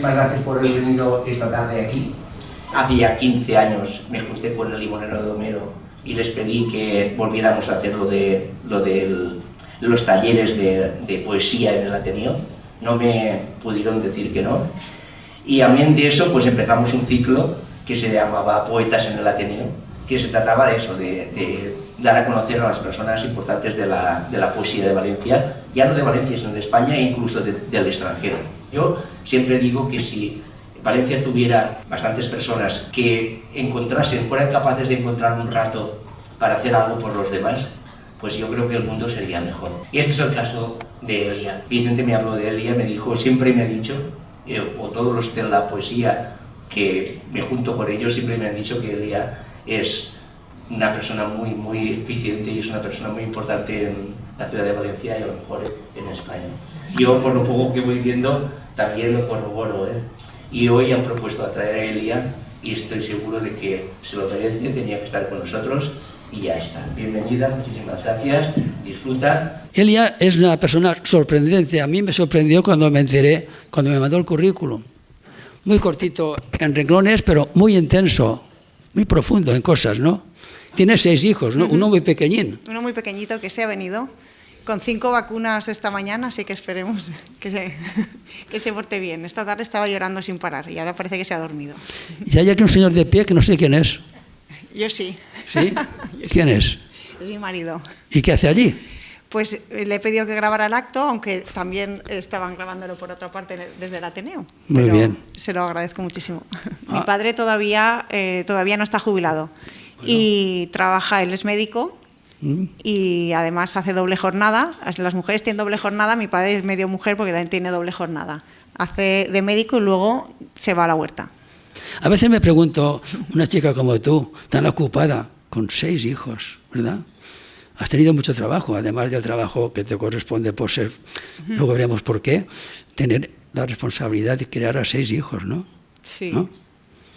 muchísimas gracias por haber venido esta tarde aquí. Hace ya 15 años me junté con el Limonero de Homero y les pedí que volviéramos a hacer lo de los talleres de poesía en el Ateneo. No me pudieron decir que no. Y amén de eso, pues empezamos un ciclo que se llamaba Poetas en el Ateneo, que se trataba de eso, de dar a conocer a las personas importantes de la poesía de Valencia, ya no de Valencia, sino de España e incluso del extranjero. Yo siempre digo que si Valencia tuviera bastantes personas que fueran capaces de encontrar un rato para hacer algo por los demás, pues yo creo que el mundo sería mejor. Y este es el caso de Elia. Vicente me habló de Elia, me dijo, siempre me ha dicho, o todos los de la poesía que me junto con ellos, siempre me han dicho que Elia es una persona muy, muy eficiente y es una persona muy importante en la ciudad de Valencia y a lo mejor en España. Yo, por lo poco que voy viendo, también lo corroboro, Y hoy han propuesto a traer a Elia y estoy seguro de que se lo merece, tenía que estar con nosotros y ya está. Bienvenida, muchísimas gracias, disfruta. Elia es una persona sorprendente. A mí me sorprendió cuando me enteré, cuando me mandó el currículum. Muy cortito en renglones, pero muy intenso, muy profundo en cosas, ¿no? Tiene 6 hijos, ¿no? Uno muy pequeñín. Uno muy pequeñito que se ha venido con 5 vacunas esta mañana, así que esperemos que se porte bien. Esta tarde estaba llorando sin parar y ahora parece que se ha dormido. Y hay aquí un señor de pie que no sé quién es. Yo sí. ¿Sí? ¿Quién es? Es mi marido. ¿Y qué hace allí? Pues le he pedido que grabara el acto, aunque también estaban grabándolo por otra parte desde el Ateneo. Muy bien. Se lo agradezco muchísimo. Mi padre todavía no está jubilado y trabaja, él es médico y además hace doble jornada. Las mujeres tienen doble jornada, mi padre es medio mujer porque también tiene doble jornada. Hace de médico y luego se va a la huerta. A veces me pregunto, una chica como tú, tan ocupada, con 6 hijos, ¿verdad? Has tenido mucho trabajo, además del trabajo que te corresponde por ser, luego veremos por qué, tener la responsabilidad de criar a 6 hijos, ¿no? Sí. ¿No?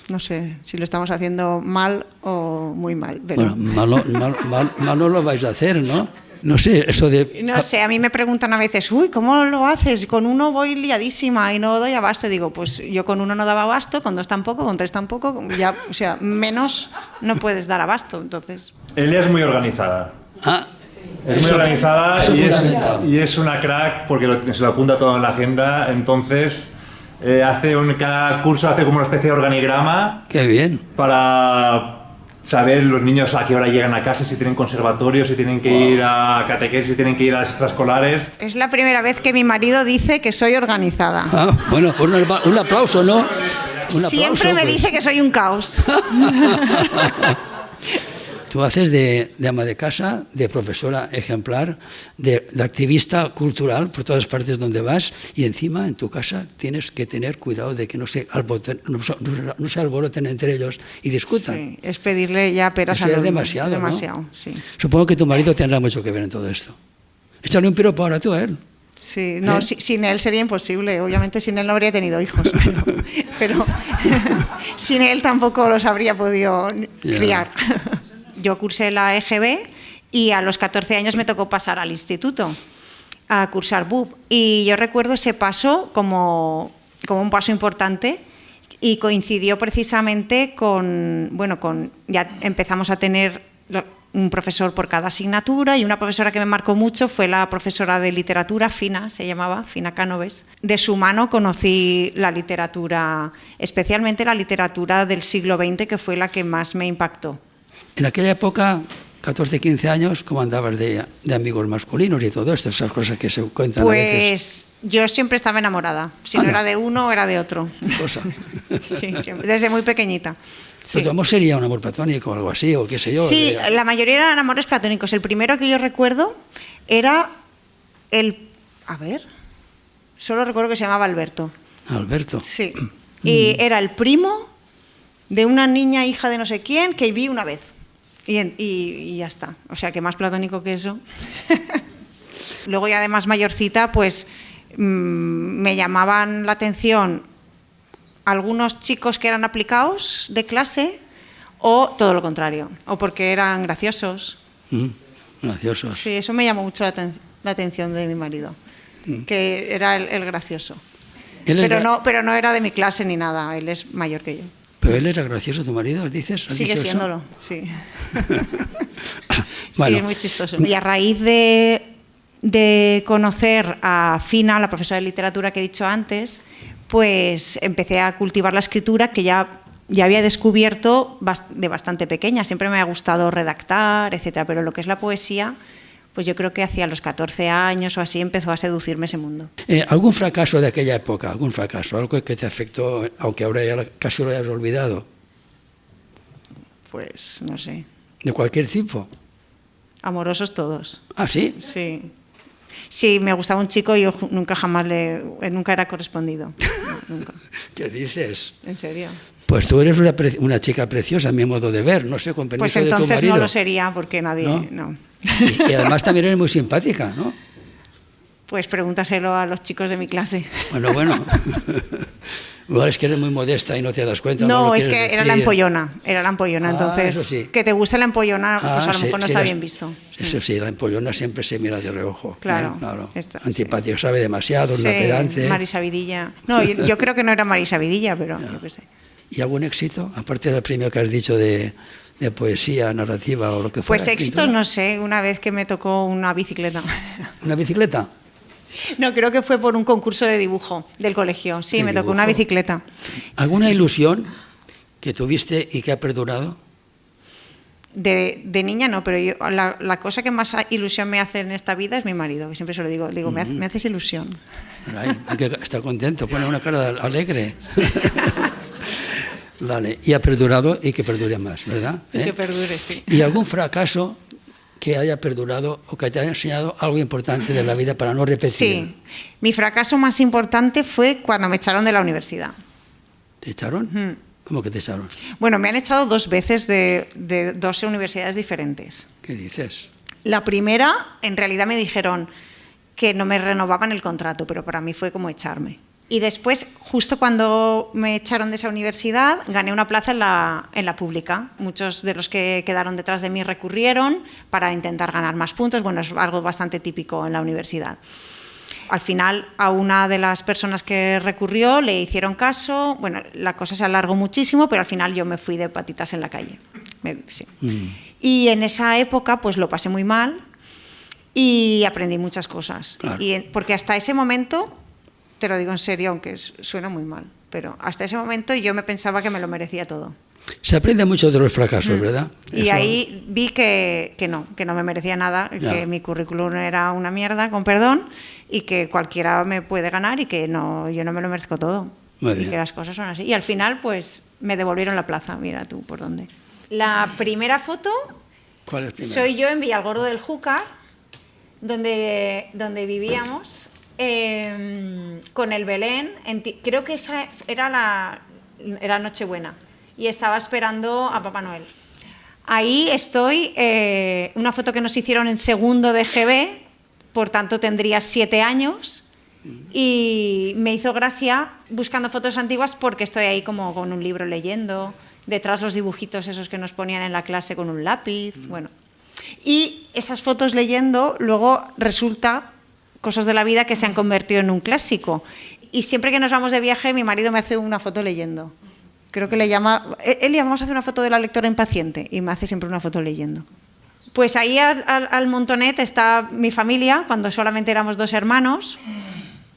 No sé si lo estamos haciendo mal o muy mal. Pero... Bueno, mal no lo vais a hacer, ¿no? No sé, eso de... No sé, a mí me preguntan a veces, uy, ¿cómo lo haces? Con uno voy liadísima y no doy abasto. Digo, pues yo con uno no daba abasto, con 2 tampoco, con 3 tampoco, ya, o sea, menos no puedes dar abasto, entonces... Ella es muy organizada. Es muy organizada y es una crack porque se lo apunta todo en la agenda, entonces cada curso hace como una especie de organigrama. ¡Qué bien! Para saber los niños a qué hora llegan a casa, si tienen conservatorio, si tienen que ir a catequesis, si tienen que ir a las extraescolares. Es la primera vez que mi marido dice que soy organizada. Bueno, un aplauso, ¿no? Un aplauso, siempre me dice que soy un caos. Tú haces de ama de casa, de profesora ejemplar, de activista cultural por todas partes donde vas y encima en tu casa tienes que tener cuidado de que no se alboroten entre ellos y discutan. Sí, es pedirle ya peras al olmo. Es demasiado, ¿no? Sí. Supongo que tu marido tendrá mucho que ver en todo esto. Échale un piropo ahora tú a él. Sí, no, sin él sería imposible. Obviamente sin él no habría tenido hijos, pero sin él tampoco los habría podido criar. Yo cursé la EGB y a los 14 años me tocó pasar al instituto a cursar BUP. Y yo recuerdo ese paso como un paso importante y coincidió precisamente ya empezamos a tener un profesor por cada asignatura y una profesora que me marcó mucho fue la profesora de literatura, Fina, se llamaba, Fina Cánoves. De su mano conocí la literatura, especialmente la literatura del siglo XX, que fue la que más me impactó. En aquella época, 14, 15 años, ¿cómo andabas de amigos masculinos y todo esto? Esas cosas que se cuentan a veces. Pues yo siempre estaba enamorada. Si no era de uno, era de otro. Cosa. Sí, siempre, desde muy pequeñita. Sí. ¿Pero tu amor sería un amor platónico o algo así, o qué sé yo? Sí, la mayoría eran amores platónicos. El primero que yo recuerdo era solo recuerdo que se llamaba Alberto. Alberto. Sí. Y era el primo de una niña hija de no sé quién que vi una vez. Y ya está. O sea, que más platónico que eso. Luego ya de más mayorcita, pues me llamaban la atención algunos chicos que eran aplicados de clase o todo lo contrario, o porque eran graciosos. Graciosos. Sí, eso me llamó mucho la atención de mi marido, que era el gracioso. Pero no era de mi clase ni nada, él es mayor que yo. ¿Pero él era gracioso, tu marido, dices? Sigue siéndolo, sí. Bueno. Sí, es muy chistoso. Y a raíz de conocer a Fina, la profesora de literatura que he dicho antes, pues empecé a cultivar la escritura que ya había descubierto de bastante pequeña. Siempre me ha gustado redactar, etcétera, pero lo que es la poesía, pues yo creo que hacia los 14 años o así empezó a seducirme ese mundo. ¿Algún fracaso de aquella época? ¿Algún fracaso? ¿Algo que te afectó, aunque ahora ya casi lo hayas olvidado? Pues no sé. ¿De cualquier tipo? Amorosos todos. ¿Ah, sí? Sí. Sí, me gustaba un chico y yo nunca era correspondido. No, nunca. ¿Qué dices? ¿En serio? Pues tú eres una chica preciosa, a mi modo de ver, no sé, con permiso pues de tu marido. Pues entonces no lo sería porque nadie... No. Y además también eres muy simpática, ¿no? Pues pregúntaselo a los chicos de mi clase. Bueno. Igual es que eres muy modesta y no te das cuenta. No, es que era la empollona, entonces eso sí. Que te guste la empollona, pues a lo mejor no está bien visto. Eso sí, la empollona siempre se mira de reojo. Claro. Antipático, sabe demasiado, una pedante. Marisa Vidilla. No, yo creo que no era Marisa Vidilla, pero yo qué sé. ¿Y algún éxito? Aparte del premio que has dicho de poesía, narrativa o lo que fuera. Pues éxitos no sé, una vez que me tocó una bicicleta. ¿Una bicicleta? No, creo que fue por un concurso de dibujo del colegio. Sí, me tocó una bicicleta. ¿Alguna ilusión que tuviste y que ha perdurado? De niña no, pero la cosa que más ilusión me hace en esta vida es mi marido, que siempre se lo digo. Le digo, me haces ilusión. Hay que estar contento, pone una cara alegre. Sí. Vale, y ha perdurado y que perdure más, ¿verdad? Y que perdure, sí. ¿Y algún fracaso que haya perdurado o que te haya enseñado algo importante de la vida para no repetir? Sí, mi fracaso más importante fue cuando me echaron de la universidad. ¿Te echaron? ¿Cómo que te echaron? Bueno, me han echado 2 veces de 2 universidades diferentes. ¿Qué dices? La primera, en realidad me dijeron que no me renovaban el contrato, pero para mí fue como echarme. Y después, justo cuando me echaron de esa universidad, gané una plaza en la pública. Muchos de los que quedaron detrás de mí recurrieron para intentar ganar más puntos. Bueno, es algo bastante típico en la universidad. Al final, a una de las personas que recurrió le hicieron caso. Bueno, la cosa se alargó muchísimo, pero al final yo me fui de patitas en la calle. Sí. Y en esa época, pues lo pasé muy mal y aprendí muchas cosas. Claro. Porque hasta ese momento... Te lo digo en serio, aunque suena muy mal, pero hasta ese momento yo me pensaba que me lo merecía todo. Se aprende mucho de los fracasos, ¿verdad? Y ahí vi que no me merecía nada, que mi currículum era una mierda, con perdón, y que cualquiera me puede ganar y que yo no me lo merezco todo. Muy bien. Y que las cosas son así. Y al final, pues, me devolvieron la plaza. Mira tú por dónde. La primera foto... ¿Cuál es primera? Soy yo en Villalgordo del Júcar, donde vivíamos... con el Belén, creo que esa era Nochebuena y estaba esperando a Papá Noel. Ahí estoy, una foto que nos hicieron en segundo de GB, por tanto tendría 7 años y me hizo gracia buscando fotos antiguas porque estoy ahí como con un libro leyendo, detrás los dibujitos esos que nos ponían en la clase con un lápiz, bueno. Y esas fotos leyendo luego resulta... cosas de la vida que se han convertido en un clásico. Y siempre que nos vamos de viaje, mi marido me hace una foto leyendo. Creo que él le vamos a hacer una foto de la lectora impaciente y me hace siempre una foto leyendo. Pues ahí al montonet está mi familia, cuando solamente éramos 2 hermanos,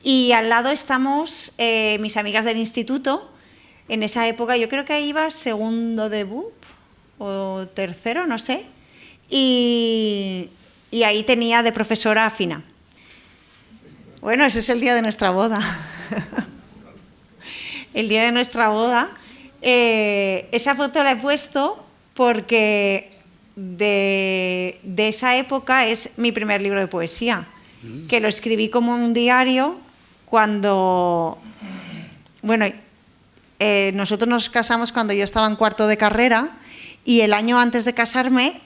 y al lado estamos mis amigas del instituto. En esa época yo creo que ahí iba segundo de BUP o tercero, no sé, y ahí tenía de profesora a Fina. Bueno, ese es el día de nuestra boda. El día de nuestra boda. Esa foto la he puesto porque de esa época es mi primer libro de poesía, que lo escribí como un diario cuando... Bueno, nosotros nos casamos cuando yo estaba en 4º de carrera y el año antes de casarme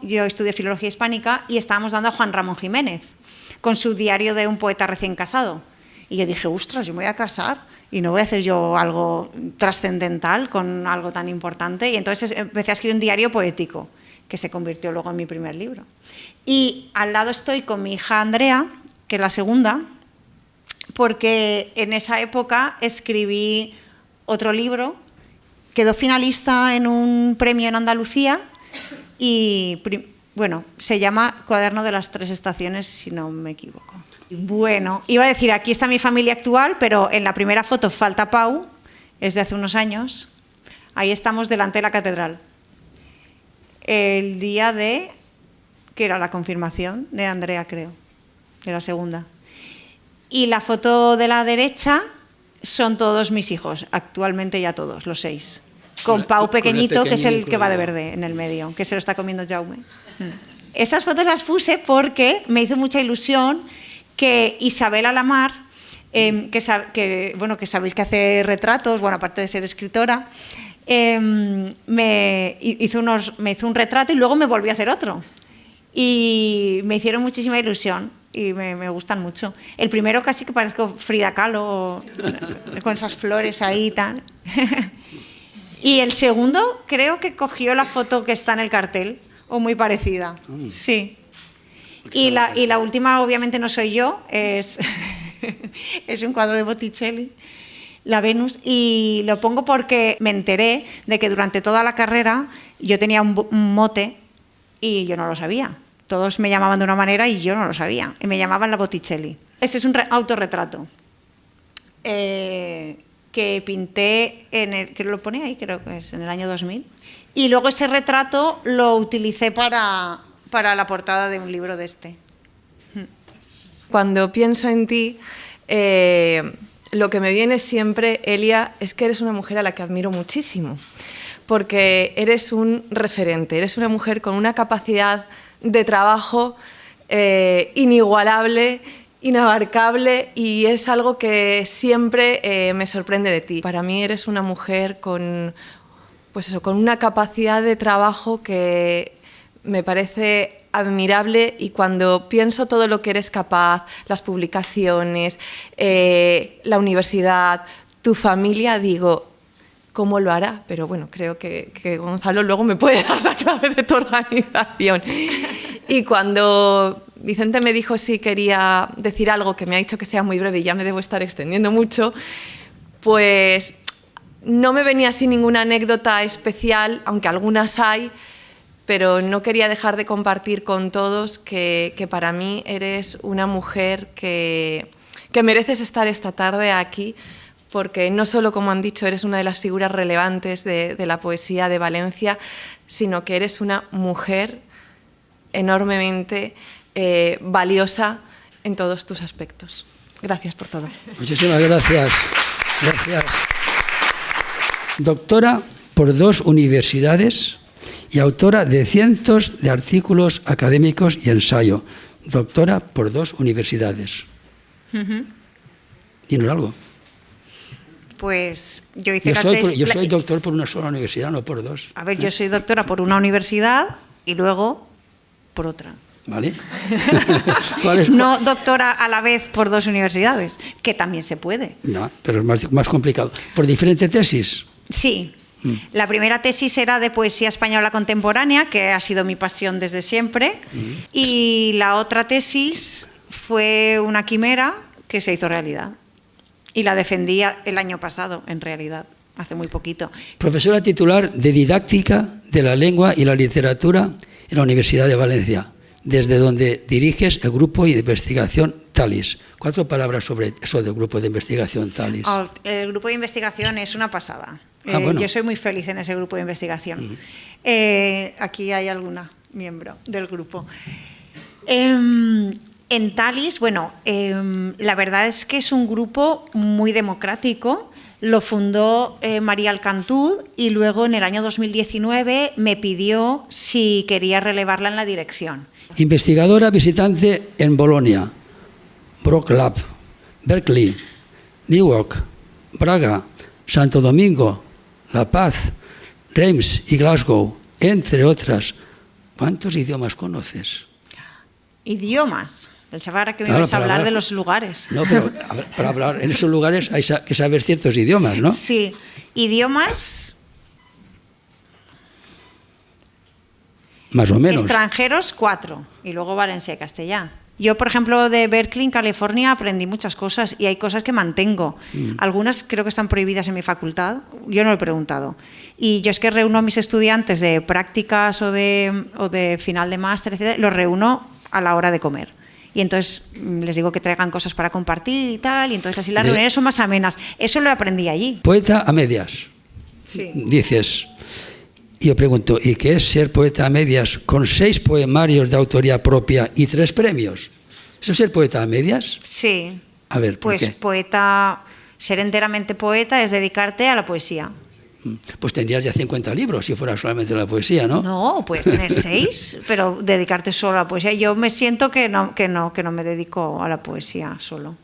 yo estudié Filología Hispánica y estábamos dando a Juan Ramón Jiménez, con su diario de un poeta recién casado. Y yo dije, ostras, yo me voy a casar y no voy a hacer yo algo trascendental con algo tan importante. Y entonces empecé a escribir un diario poético, que se convirtió luego en mi primer libro. Y al lado estoy con mi hija Andrea, que es la segunda, porque en esa época escribí otro libro, quedó finalista en un premio en Andalucía y, bueno, se llama Cuaderno de las 3 estaciones, si no me equivoco. Bueno, iba a decir, aquí está mi familia actual, pero en la primera foto falta Pau, es de hace unos años. Ahí estamos delante de la catedral. El día de, que era la confirmación de Andrea, creo, de la segunda. Y la foto de la derecha son todos mis hijos, actualmente ya todos, los 6. Con Pau pequeñito, que es el que va de verde en el medio, que se lo está comiendo Jaume. Estas fotos las puse porque me hizo mucha ilusión que Isabel Alamar, que sabéis que hace retratos, bueno, aparte de ser escritora, me hizo un retrato y luego me volvió a hacer otro. Y me hicieron muchísima ilusión y me gustan mucho. El primero casi que parezco Frida Kahlo, con esas flores ahí y tal. Y el segundo creo que cogió la foto que está en el cartel, o muy parecida. Sí. Y la última, obviamente, no soy yo, es un cuadro de Botticelli, la Venus, y lo pongo porque me enteré de que durante toda la carrera yo tenía un mote y yo no lo sabía. Todos me llamaban de una manera y yo no lo sabía. Y me llamaban la Botticelli. Este es un autorretrato que pinté, que lo pone ahí, creo que es en el año 2000. Y luego ese retrato lo utilicé para la portada de un libro de este. Cuando pienso en ti, lo que me viene siempre, Elia, es que eres una mujer a la que admiro muchísimo, porque eres un referente, eres una mujer con una capacidad de trabajo inigualable, inabarcable, y es algo que siempre me sorprende de ti. Para mí eres una mujer con una capacidad de trabajo que me parece admirable, y cuando pienso todo lo que eres capaz, las publicaciones, la universidad, tu familia, digo, ¿cómo lo hará? Pero bueno, creo que Gonzalo luego me puede dar la clave de tu organización. Y cuando Vicente me dijo si quería decir algo, que me ha dicho que sea muy breve y ya me debo estar extendiendo mucho, pues no me venía así ninguna anécdota especial, aunque algunas hay, pero no quería dejar de compartir con todos que para mí eres una mujer que mereces estar esta tarde aquí, porque no solo, como han dicho, eres una de las figuras relevantes de la poesía de Valencia, sino que eres una mujer enormemente valiosa en todos tus aspectos. Gracias por todo. Muchísimas gracias. Gracias. Doctora por 2 universidades y autora de cientos de artículos académicos y ensayo. Doctora por 2 universidades. Dinos algo. Pues yo hice la tesis. Yo soy doctor por una sola universidad, no por 2. A ver, yo soy doctora por una universidad y luego por otra. ¿Vale? No doctora a la vez por 2 universidades, que también se puede. No, pero es más complicado. ¿Por diferentes tesis? Sí. La primera tesis era de poesía española contemporánea, que ha sido mi pasión desde siempre, y la otra tesis fue una quimera que se hizo realidad. Y la defendía el año pasado, en realidad, hace muy poquito. Profesora titular de Didáctica de la Lengua y la Literatura en la Universidad de Valencia, desde donde diriges el grupo de investigación TALIS. 4 palabras sobre eso del grupo de investigación TALIS. El grupo de investigación es una pasada. Bueno. Yo soy muy feliz en ese grupo de investigación. Aquí hay alguna miembro del grupo. En TALIS, bueno, la verdad es que es un grupo muy democrático. Lo fundó María Alcantud y luego en el año 2019 me pidió si quería relevarla en la dirección. Investigadora visitante en Bolonia, Wrocław, Berkeley, Newark, Braga, Santo Domingo, La Paz, Reims y Glasgow, entre otras. ¿Cuántos idiomas conoces? ¿Idiomas? Pensaba que me ibas a hablar de los lugares. No, pero para hablar en esos lugares hay que saber ciertos idiomas, ¿no? Sí, idiomas... Más o menos. Extranjeros 4, y luego Valencia y castellano. Yo, por ejemplo, de Berkeley, en California, aprendí muchas cosas y hay cosas que mantengo. Algunas creo que están prohibidas en mi facultad, yo no lo he preguntado. Y yo es que reúno a mis estudiantes de prácticas o de final de máster, etcétera, los reúno a la hora de comer. Y entonces les digo que traigan cosas para compartir y tal, y entonces así las reuniones son más amenas. Eso lo aprendí allí. Poeta a medias. Sí. Dices. Y yo pregunto, ¿y qué es ser poeta a medias con 6 poemarios de autoría propia y 3 premios? ¿Eso es ser poeta a medias? Sí. A ver, ¿por pues qué? Poeta, ser enteramente poeta es dedicarte a la poesía. Pues tendrías ya 50 libros si fuera solamente la poesía, ¿no? No, puedes tener 6, pero dedicarte solo a la poesía. Yo me siento que no me dedico a la poesía solo.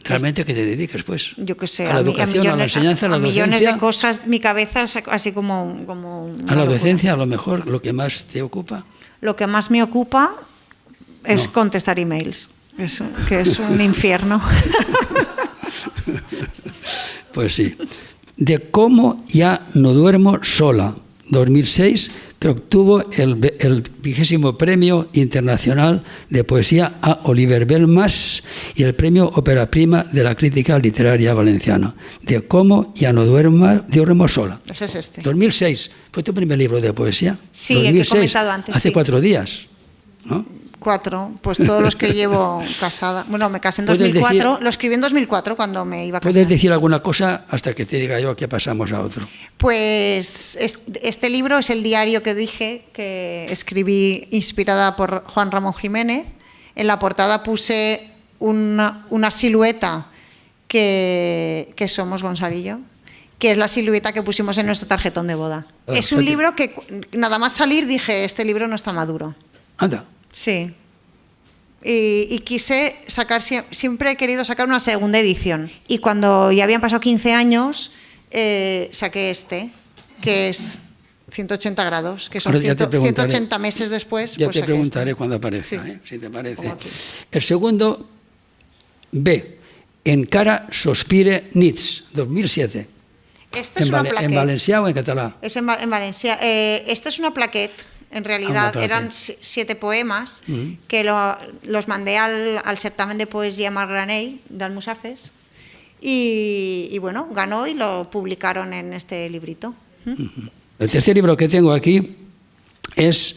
¿Realmente qué te dedicas, pues? Yo qué sé, a la educación, millones, a la enseñanza, a la docencia. millones de cosas, mi cabeza es así como a la locura. docencia, a lo mejor, lo que más te ocupa. Lo que más me ocupa es contestar emails, que es un infierno. Pues sí. De cómo ya no duermo sola, 2006, que obtuvo el 20º Premio Internacional de Poesía a Oliver Belmas y el Premio Ópera Prima de la Crítica Literaria Valenciana. De cómo ya no duermo sola. Ese es este. 2006, ¿fue tu primer libro de poesía? Sí, 2006, el que he comentado antes. hace sí. 4 días, ¿no? 4, pues todos los que llevo casada. Bueno, me casé en 2004, lo escribí en 2004 cuando me iba a casar. ¿Puedes decir alguna cosa hasta que te diga yo que pasamos a otro? Pues este libro es el diario que dije, que escribí inspirada por Juan Ramón Jiménez. En la portada puse una silueta que somos Gonzalillo, que es la silueta que pusimos en nuestro tarjetón de boda. Es un libro que nada más salir dije, este libro no está maduro. Anda. Sí. Y quise sacar, siempre he querido sacar una segunda edición. Y cuando ya habían pasado 15 años, saqué este, que es 180 grados, que son 180 meses después. Ya pues te preguntaré cuando aparezca, si te parece. El segundo, B, Encara sospire nits, 2007. Esta es una plaqueta. ¿En valencià o en catalán? Es en Valencia. Esta es una plaqueta. En realidad eran 7 poemas que los mandé al certamen de poesía Margranell de Almusafes y bueno, ganó y lo publicaron en este librito. El tercer libro que tengo aquí es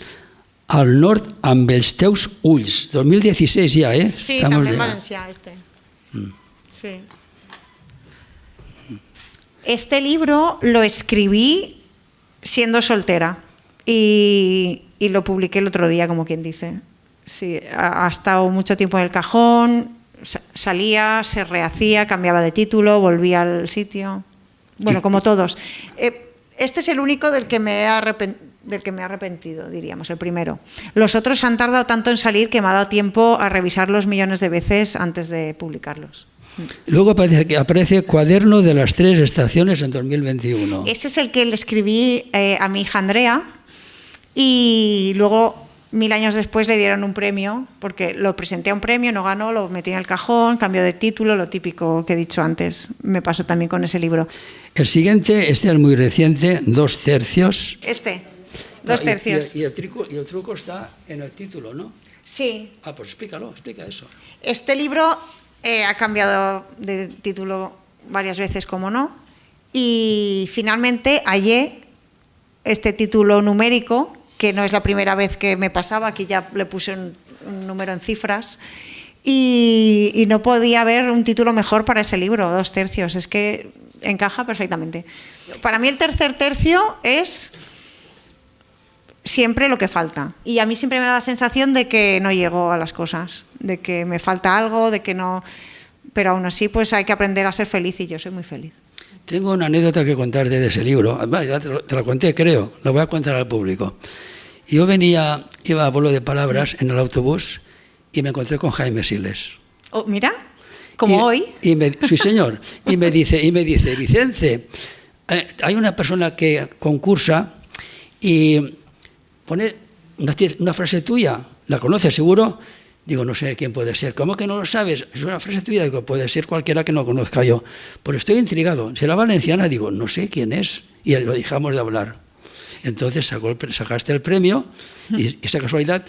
Al nord amb els teus ulls, 2016 ya, ¿eh? Sí, también en Valencia este. Sí. Este libro lo escribí siendo soltera. Y lo publiqué el otro día, como quien dice. Sí, ha estado mucho tiempo en el cajón, salía, se rehacía, cambiaba de título, volvía al sitio. Bueno, como todos. Este es el único del que me he arrepentido, diríamos, el primero. Los otros han tardado tanto en salir que me ha dado tiempo a revisarlos millones de veces antes de publicarlos. Luego aparece Cuaderno de las 3 estaciones en 2021. Ese es el que le escribí a mi hija Andrea. Y luego, 1000 años después, le dieron un premio, porque lo presenté a un premio, no ganó, lo metí en el cajón, cambió de título, lo típico que he dicho antes. Me pasó también con ese libro. El siguiente, este es muy reciente, 2 tercios. 2 tercios. Y el truco está en el título, ¿no? Sí. Pues explica eso. Este libro ha cambiado de título varias veces, como no, y finalmente hallé este título numérico, que no es la primera vez que me pasaba, aquí ya le puse un número en cifras, y no podía haber un título mejor para ese libro, 2 tercios, es que encaja perfectamente. Para mí el tercer tercio es siempre lo que falta, y a mí siempre me da la sensación de que no llego a las cosas, de que me falta algo, de que no, pero aún así pues hay que aprender a ser feliz, y yo soy muy feliz. Tengo una anécdota que contarte de ese libro. Ya te la conté, creo. La voy a contar al público. Yo iba a vuelo de palabras en el autobús y me encontré con Jaime Siles. Oh, mira, como hoy. Sí, señor. Y me dice, Vicente, hay una persona que concursa y pone una frase tuya. ¿La conoces seguro? Digo, no sé quién puede ser. ¿Cómo que no lo sabes? Es una frase tuya. Digo, puede ser cualquiera que no conozca yo. Pero estoy intrigado. ¿Será valenciana? Digo, no sé quién es. Y lo dejamos de hablar. Entonces sacaste el premio y esa casualidad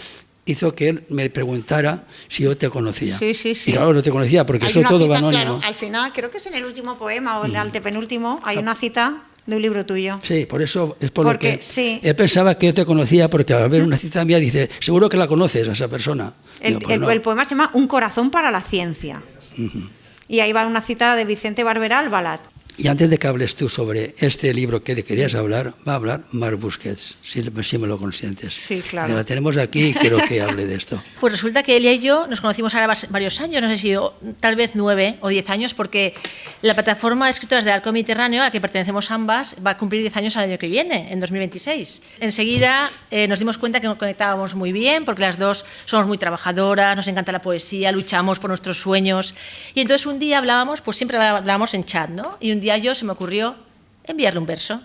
hizo que él me preguntara si yo te conocía. Sí, sí, sí. Y claro, no te conocía porque Hay eso una todo cita, va anónimo. claro, al final, creo que es en el último poema o en el antepenúltimo, hay una cita de un libro tuyo. Sí, por eso es por lo Porque, que sí. él pensaba que yo te conocía, porque al ver una cita mía dice, seguro que la conoces a esa persona. Digo, pues no. El poema se llama Un corazón para la ciencia. Y ahí va una cita de Vicente Barberá, Albalat. Y antes de que hables tú sobre este libro que te querías hablar, va a hablar Mar Busquets, si me lo consientes. Sí, claro. La tenemos aquí y quiero que hable de esto. Pues resulta que Elia y yo nos conocimos ahora varios años, no sé si tal vez 9 o 10 años, porque la plataforma de escritoras del Arco Mediterráneo, a la que pertenecemos ambas, va a cumplir 10 años el año que viene, en 2026. Enseguida nos dimos cuenta que nos conectábamos muy bien, porque las dos somos muy trabajadoras, nos encanta la poesía, luchamos por nuestros sueños. Y entonces un día hablábamos, pues siempre hablábamos en chat, ¿no? Y un día yo se me ocurrió enviarle un verso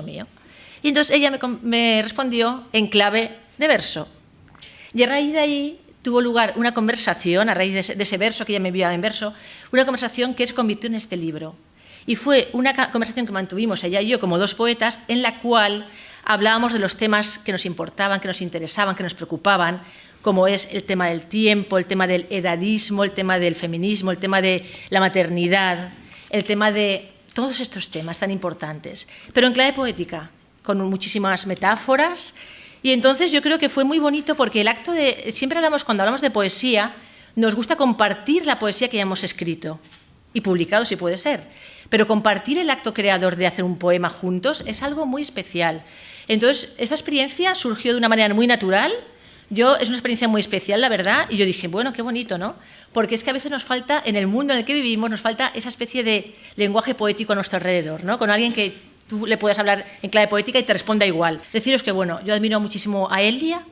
mío. Y entonces ella me respondió en clave de verso. Y a raíz de ahí tuvo lugar una conversación, a raíz de ese verso que ella me enviaba en verso, una conversación que se convirtió en este libro. Y fue una conversación que mantuvimos ella y yo como dos poetas, en la cual hablábamos de los temas que nos importaban, que nos interesaban, que nos preocupaban, como es el tema del tiempo, el tema del edadismo, el tema del feminismo, el tema de la maternidad, el tema de todos estos temas tan importantes, pero en clave poética, con muchísimas metáforas. Y entonces yo creo que fue muy bonito porque el acto de... Siempre hablamos, cuando hablamos de poesía, nos gusta compartir la poesía que ya hemos escrito y publicado, si puede ser, pero compartir el acto creador de hacer un poema juntos es algo muy especial. Entonces, esa experiencia surgió de una manera muy natural. Es una experiencia muy especial, la verdad, y yo dije, bueno, qué bonito, ¿no? Porque es que a veces nos falta, en el mundo en el que vivimos, nos falta esa especie de lenguaje poético a nuestro alrededor, ¿no? Con alguien que tú le puedas hablar en clave poética y te responda igual. Deciros que, bueno, yo admiro muchísimo a Elia,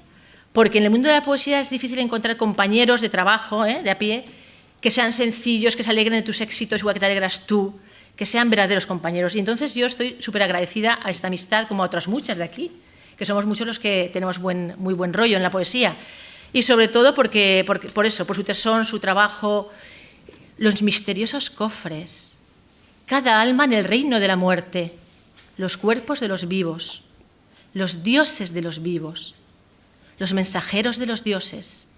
porque en el mundo de la poesía es difícil encontrar compañeros de trabajo, de a pie, que sean sencillos, que se alegren de tus éxitos igual que te alegras tú, que sean verdaderos compañeros. Y entonces yo estoy súper agradecida a esta amistad, como a otras muchas de aquí, que somos muchos los que tenemos muy buen rollo en la poesía. Y sobre todo por eso, por su tesón, su trabajo, los misteriosos cofres, cada alma en el reino de la muerte, los cuerpos de los vivos, los dioses de los vivos, los mensajeros de los dioses,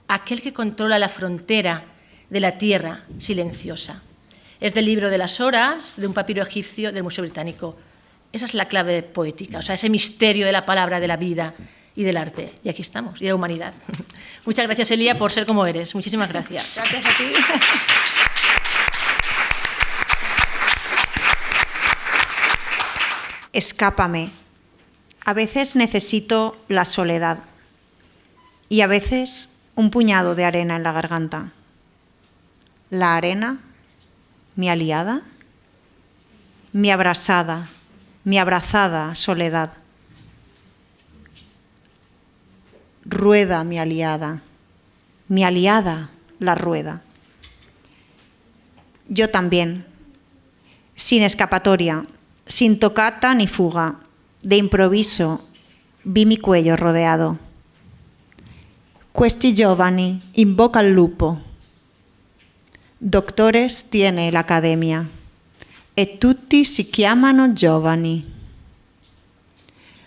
aquel que controla la frontera de la tierra silenciosa. Es del libro de las horas, de un papiro egipcio del Museo Británico. Esa es la clave poética, o sea, ese misterio de la palabra, de la vida y del arte. Y aquí estamos, y de la humanidad. Muchas gracias, Elia, por ser como eres. Muchísimas gracias. Gracias a ti. Escápame. A veces necesito la soledad y a veces un puñado de arena en la garganta. La arena, mi aliada, mi abrazada soledad. Rueda mi aliada la rueda. Yo también, sin escapatoria, sin tocata ni fuga, de improviso, vi mi cuello rodeado. Questi giovani invoca al lupo. Doctores tiene la academia, e tutti si chiamano giovani.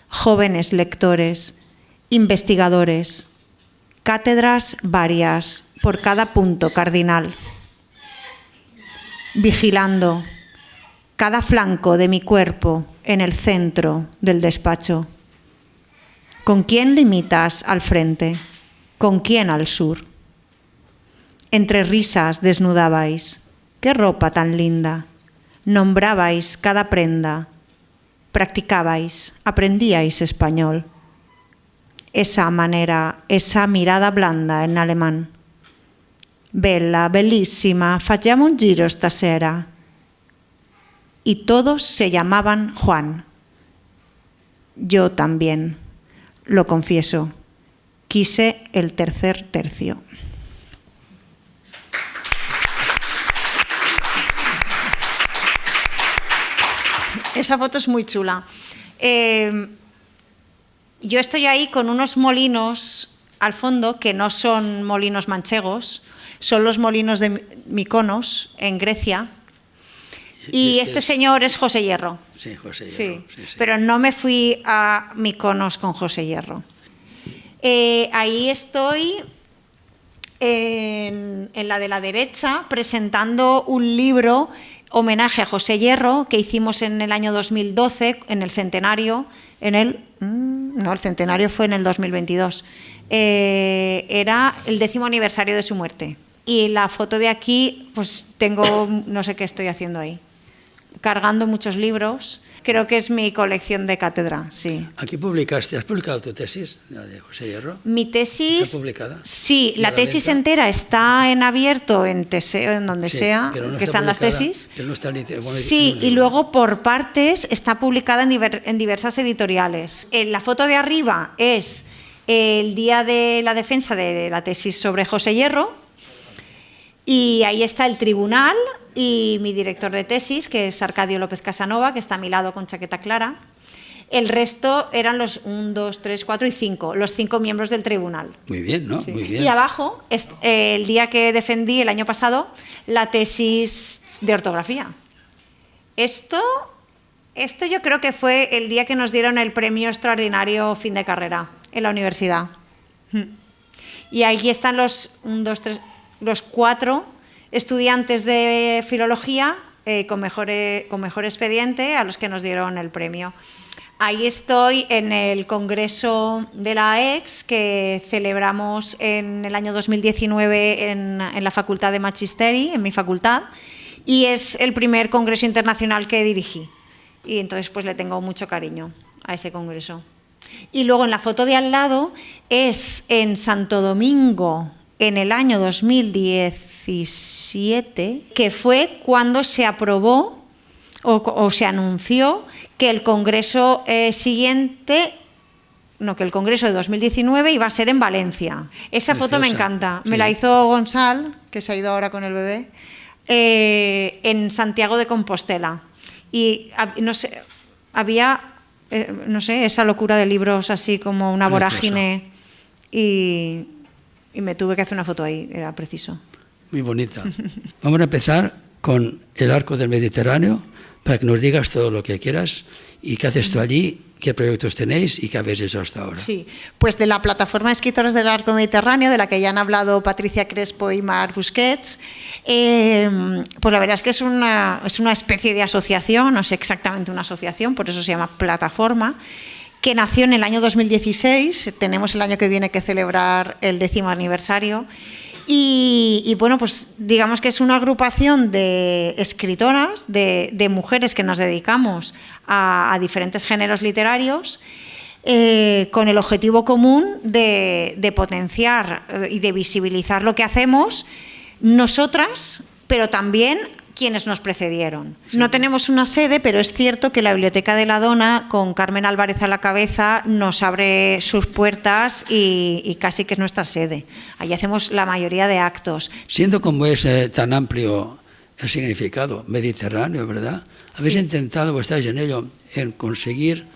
Jóvenes lectores, investigadores, cátedras varias por cada punto cardinal, vigilando cada flanco de mi cuerpo en el centro del despacho. ¿Con quién limitas al frente? ¿Con quién al sur? Entre risas desnudabais. ¡Qué ropa tan linda! Nombrabais cada prenda. Practicabais, aprendíais español. Esa manera, esa mirada blanda en alemán. Bella, bellísima, facciamo un giro stasera. Y todos se llamaban Juan. Yo también, lo confieso, quise el tercer tercio. Esa foto es muy chula. Yo estoy ahí con unos molinos al fondo que no son molinos manchegos, son los molinos de Mykonos en Grecia. Y este señor es José Hierro. Sí, José Hierro. Sí. Sí. Pero no me fui a Mykonos con José Hierro. Ahí estoy en la de la derecha presentando un libro homenaje a José Hierro que hicimos en el año 2012, en el centenario, el centenario fue en el 2022. Era el 10º aniversario de su muerte. Y la foto de aquí, pues tengo, no sé qué estoy haciendo ahí, cargando muchos libros. Creo que es mi colección de cátedra, sí. Aquí has publicado tu tesis, la de José Hierro. Mi tesis, ¿Está publicada? Sí, la tesis entera está en abierto en Teseo, en donde sea, no que están las tesis. Pero no está Sí, y luego por partes está publicada en diversas editoriales. La foto de arriba es el día de la defensa de la tesis sobre José Hierro, y ahí está el tribunal y mi director de tesis, que es Arcadio López Casanova, que está a mi lado con chaqueta clara. El resto eran los 1, 2, 3, 4 y 5, los 5 miembros del tribunal. Muy bien, ¿no? Sí. Muy bien. Y abajo, el día que defendí el año pasado, la tesis de ortografía. Esto yo creo que fue el día que nos dieron el premio extraordinario fin de carrera en la universidad. Y ahí están los 4 estudiantes de filología con mejor expediente a los que nos dieron el premio. Ahí estoy en el congreso de la EX que celebramos en el año 2019 en la Facultad de Magisteri, en mi facultad, y es el primer congreso internacional que dirigí. Y entonces pues le tengo mucho cariño a ese congreso. Y luego en la foto de al lado es en Santo Domingo en el año 2017, que fue cuando se aprobó o se anunció que el congreso siguiente, que el congreso de 2019 iba a ser en Valencia. Esa foto me encanta. Sí. Me la hizo Gonzal, que se ha ido ahora con el bebé, en Santiago de Compostela. Y no sé, había, esa locura de libros así como una vorágine y me tuve que hacer una foto ahí, era preciso. Muy bonita. Vamos a empezar con el Arco del Mediterráneo, para que nos digas todo lo que quieras y qué haces tú allí, qué proyectos tenéis y qué habéis hecho hasta ahora. Sí, pues de la plataforma de escritores del Arco Mediterráneo, de la que ya han hablado Patricia Crespo y Mar Busquets, pues la verdad es que es una especie de asociación, no es exactamente una asociación, por eso se llama plataforma, que nació en el año 2016, tenemos el año que viene que celebrar el 10º aniversario, y bueno, pues digamos que es una agrupación de escritoras, de mujeres que nos dedicamos a diferentes géneros literarios, con el objetivo común de potenciar y de visibilizar lo que hacemos nosotras, pero también quienes nos precedieron. Sí. No tenemos una sede, pero es cierto que la Biblioteca de la Dona, con Carmen Álvarez a la cabeza, nos abre sus puertas y casi que es nuestra sede. Allí hacemos la mayoría de actos. Siendo como es tan amplio el significado mediterráneo, ¿verdad? Habéis intentado, o estáis en ello, en conseguir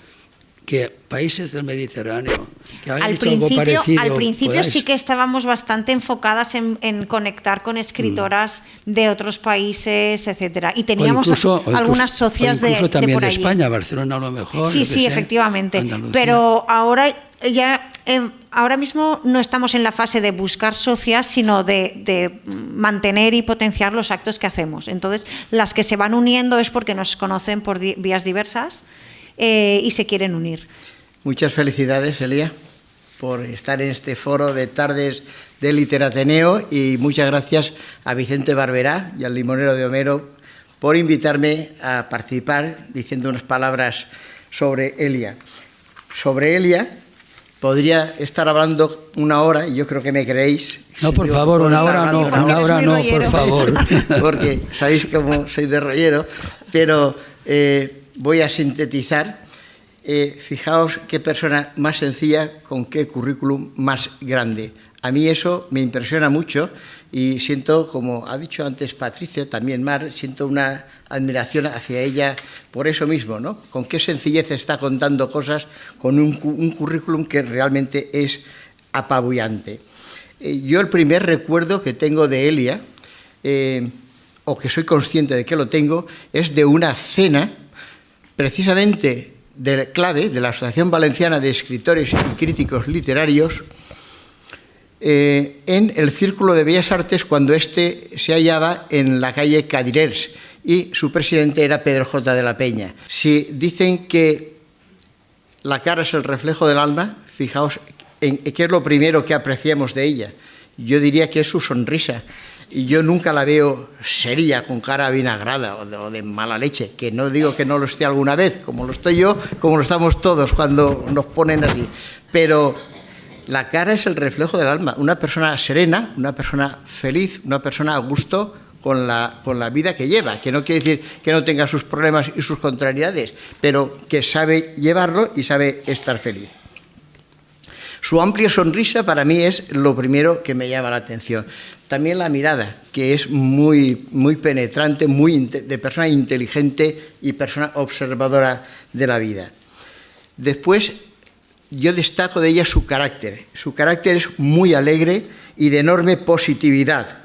que países del Mediterráneo que hayan hecho algo parecido. Al principio podáis... sí que estábamos bastante enfocadas en conectar con escritoras de otros países, etcétera. Y teníamos algunas socias de por también de allí. España, Barcelona a lo mejor. Sí, efectivamente. Andalucía. Pero ahora mismo no estamos en la fase de buscar socias, sino de mantener y potenciar los actos que hacemos. Entonces, las que se van uniendo es porque nos conocen por vías diversas. Y se quieren unir. Muchas felicidades, Elia, por estar en este foro de tardes del Literateneo, y muchas gracias a Vicente Barberá y al Limonero de Homero por invitarme a participar diciendo unas palabras sobre Elia. Sobre Elia podría estar hablando una hora, y yo creo que me creéis. No, por favor, una hora no, por favor. Porque sabéis cómo soy de rollero, pero... voy a sintetizar. Fijaos qué persona más sencilla con qué currículum más grande. A mí eso me impresiona mucho y siento, como ha dicho antes Patricia, también Mar, siento una admiración hacia ella por eso mismo, ¿no? Con qué sencillez está contando cosas con un currículum que realmente es apabullante. Yo el primer recuerdo que tengo de Elia, o que soy consciente de que lo tengo, es de una cena precisamente de Clave, de la Asociación Valenciana de Escritores y Críticos Literarios, en el Círculo de Bellas Artes cuando éste se hallaba en la calle Cadirers y su presidente era Pedro J. de la Peña. Si dicen que la cara es el reflejo del alma, fijaos en qué es lo primero que apreciamos de ella. Yo diría que es su sonrisa. Y yo nunca la veo seria, con cara vinagrada o de mala leche, que no digo que no lo esté alguna vez, como lo estoy yo, como lo estamos todos cuando nos ponen así. Pero la cara es el reflejo del alma. Una persona serena, una persona feliz, una persona a gusto con la vida que lleva, que no quiere decir que no tenga sus problemas y sus contrariedades, pero que sabe llevarlo y sabe estar feliz. Su amplia sonrisa para mí es lo primero que me llama la atención. También la mirada, que es muy, muy penetrante, de persona inteligente y persona observadora de la vida. Después, yo destaco de ella su carácter. Su carácter es muy alegre y de enorme positividad.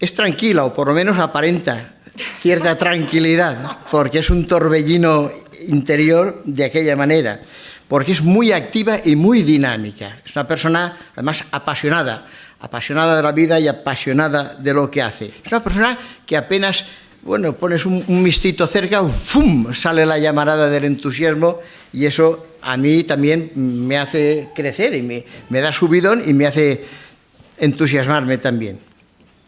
Es tranquila, o por lo menos aparenta cierta tranquilidad, porque es un torbellino interior de aquella manera, porque es muy activa y muy dinámica. Es una persona, además, apasionada de la vida y apasionada de lo que hace. Es una persona que apenas, pones un mistito cerca, ¡fum!, sale la llamarada del entusiasmo, y eso a mí también me hace crecer y me da subidón y me hace entusiasmarme también.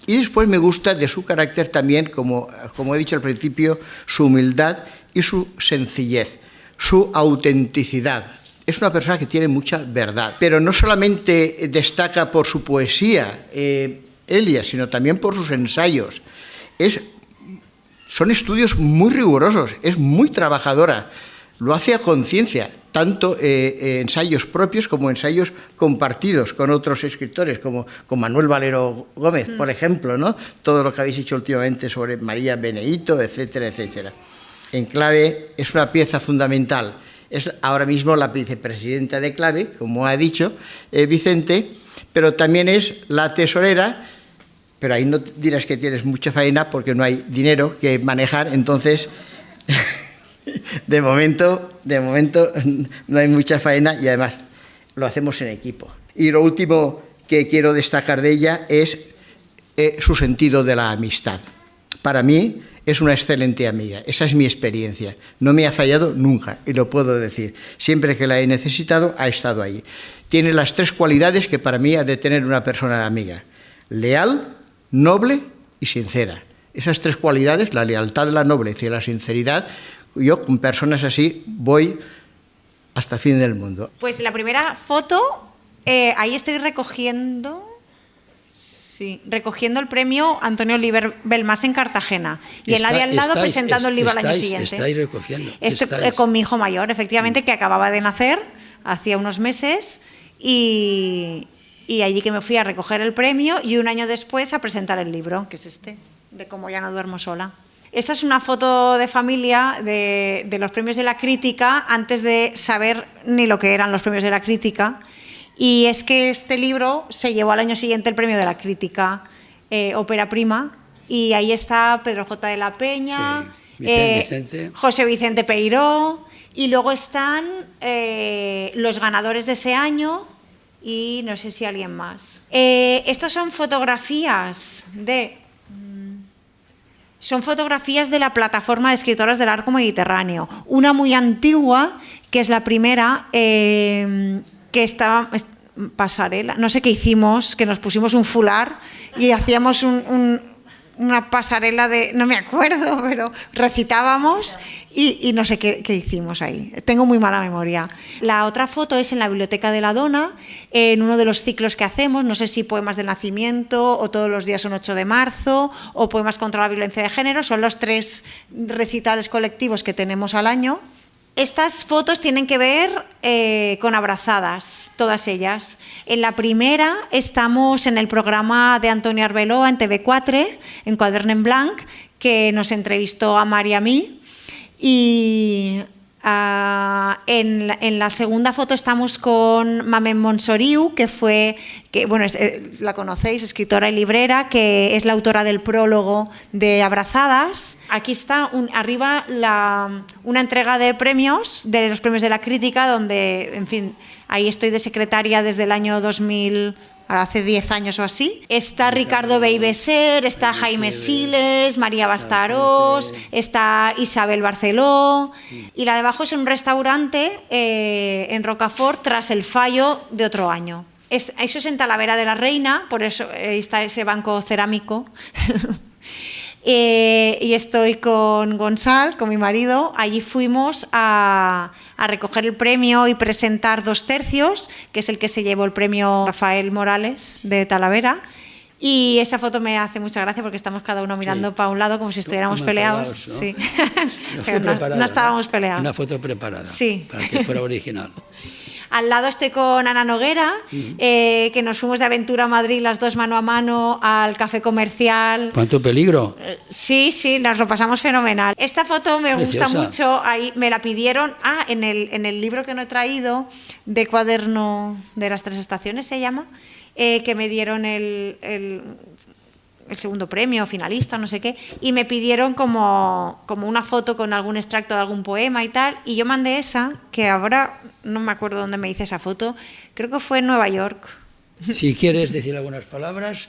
Y después me gusta de su carácter también, como he dicho al principio, su humildad y su sencillez, su autenticidad. Es una persona que tiene mucha verdad, pero no solamente destaca por su poesía, Elia, sino también por sus ensayos. Son estudios muy rigurosos, es muy trabajadora, lo hace a conciencia, tanto ensayos propios como ensayos compartidos con otros escritores, como con Manuel Valero Gómez, por ejemplo, ¿no? Todo lo que habéis hecho últimamente sobre María Benedito, etcétera, etcétera. En Clave es una pieza fundamental. Es ahora mismo la vicepresidenta de Clave, como ha dicho Vicente, pero también es la tesorera, pero ahí no dirás que tienes mucha faena porque no hay dinero que manejar, entonces de momento no hay mucha faena y además lo hacemos en equipo. Y lo último que quiero destacar de ella es su sentido de la amistad. Para mí es una excelente amiga, esa es mi experiencia. No me ha fallado nunca, y lo puedo decir. Siempre que la he necesitado, ha estado ahí. Tiene las 3 cualidades que para mí ha de tener una persona amiga: leal, noble y sincera. Esas 3 cualidades, la lealtad, la nobleza y la sinceridad, yo con personas así voy hasta el fin del mundo. Pues la primera foto, ahí estoy recogiendo el premio Antonio Oliver Belmas en Cartagena. Y en la de al lado presentando el libro al año siguiente. Estáis recogiendo. Con mi hijo mayor, efectivamente, que acababa de nacer hacía unos meses, y allí que me fui a recoger el premio y un año después a presentar el libro, que es de Cómo ya no duermo sola. Esa es una foto de familia de los premios de la crítica, antes de saber ni lo que eran los premios de la crítica. Y es que este libro se llevó al año siguiente el premio de la crítica, Ópera Prima, y ahí está Pedro J. de la Peña, Vicente. José Vicente Peiró, y luego están los ganadores de ese año y no sé si alguien más. Estos son fotografías de la plataforma de escritoras del Arco Mediterráneo, una muy antigua, que es la primera, que estaba pasarela, no sé qué hicimos, que nos pusimos un fular y hacíamos una pasarela no me acuerdo, pero recitábamos y no sé qué hicimos ahí. Tengo muy mala memoria. La otra foto es en la Biblioteca de la Dona, en uno de los ciclos que hacemos, no sé si Poemas del Nacimiento o Todos los días son 8 de marzo o Poemas contra la violencia de género, son los 3 recitales colectivos que tenemos al año. Estas fotos tienen que ver con abrazadas, todas ellas. En la primera estamos en el programa de Antonio Arbeloa en TV4, en Quadern en Blanc, que nos entrevistó a Mari y a mí. Y En la segunda foto estamos con Mamen Monsoriu, la conocéis, escritora y librera, que es la autora del prólogo de Abrazadas. Aquí está arriba una entrega de los premios de la crítica, donde, en fin, ahí estoy de secretaria desde el año 2000, hace 10 años o así. Está Ricardo Beibeser, está Jaime Siles, María Bastarós, está Isabel Barceló, y la de abajo es en un restaurante en Rocafort tras el fallo de otro año. Eso es en Talavera de la Reina, por eso está ese banco cerámico. Y estoy con Gonzalo, con mi marido. Allí fuimos a recoger el premio y presentar 2 tercios, que es el que se llevó el premio Rafael Morales de Talavera. Y esa foto me hace mucha gracia porque estamos cada uno mirando para un lado como si estuviéramos peleados. ¿No? Sí. Pero no estábamos peleados. Una foto preparada, sí, para que fuera original. Al lado estoy con Ana Noguera, que nos fuimos de aventura a Madrid las 2 mano a mano al café comercial. ¿Cuánto peligro? Sí, nos lo pasamos fenomenal. Esta foto me gusta mucho, ahí me la pidieron, en el libro que no he traído, de Cuaderno de las 3 estaciones se llama, que me dieron el segundo premio, finalista, no sé qué, y me pidieron como una foto con algún extracto de algún poema y tal, y yo mandé esa, que ahora no me acuerdo dónde me hice esa foto, creo que fue en Nueva York. Si quieres decir algunas palabras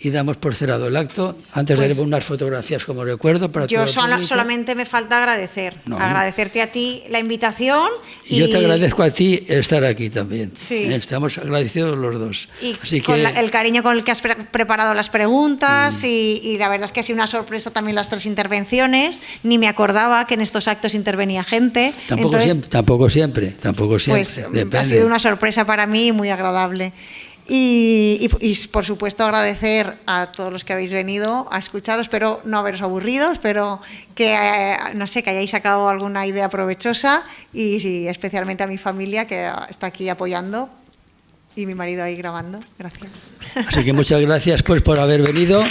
y damos por cerrado el acto. Antes pues, haremos unas fotografías como recuerdo para todo el público. Solamente me falta agradecerte a ti la invitación. Y yo te agradezco a ti estar aquí también. Sí. Estamos agradecidos los dos. Y así con el cariño con el que has preparado las preguntas y la verdad es que ha sido una sorpresa también las 3 intervenciones. Ni me acordaba que en estos actos intervenía gente. Tampoco siempre. Pues depende. Ha sido una sorpresa para mí y muy agradable. Y por supuesto agradecer a todos los que habéis venido a escucharos, espero no haberos aburrido, espero que, que hayáis sacado alguna idea provechosa y especialmente a mi familia que está aquí apoyando y mi marido ahí grabando. Gracias. Así que muchas gracias pues por haber venido.